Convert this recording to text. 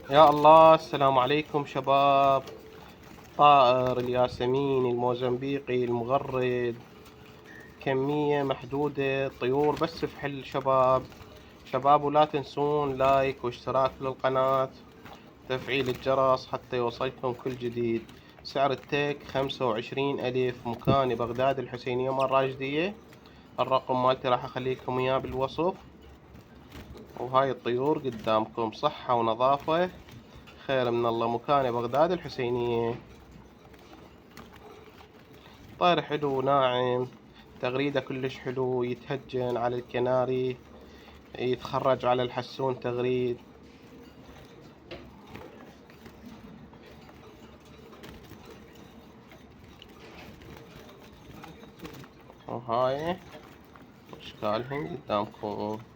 يا الله، السلام عليكم شباب. طائر الياسمين الموزمبيقي المغرد، كمية محدودة طيور بس في حل شباب. شباب ولا تنسون لايك واشتراك للقناة، تفعيل الجرس حتى يوصلكم كل جديد. سعر التيك 25 ألف، مكاني بغداد الحسينية مرة راشدية. الرقم مالتي راح اخليكم اياه بالوصف. وهاي الطيور قدامكم، صحة ونظافة، خير من الله. مكاني بغداد الحسينية. طير حلو ناعم، تغريدة كلش حلو، يتهجن على الكناري، يتخرج على الحسون تغريد. وهاي اشكالهم قدامكم.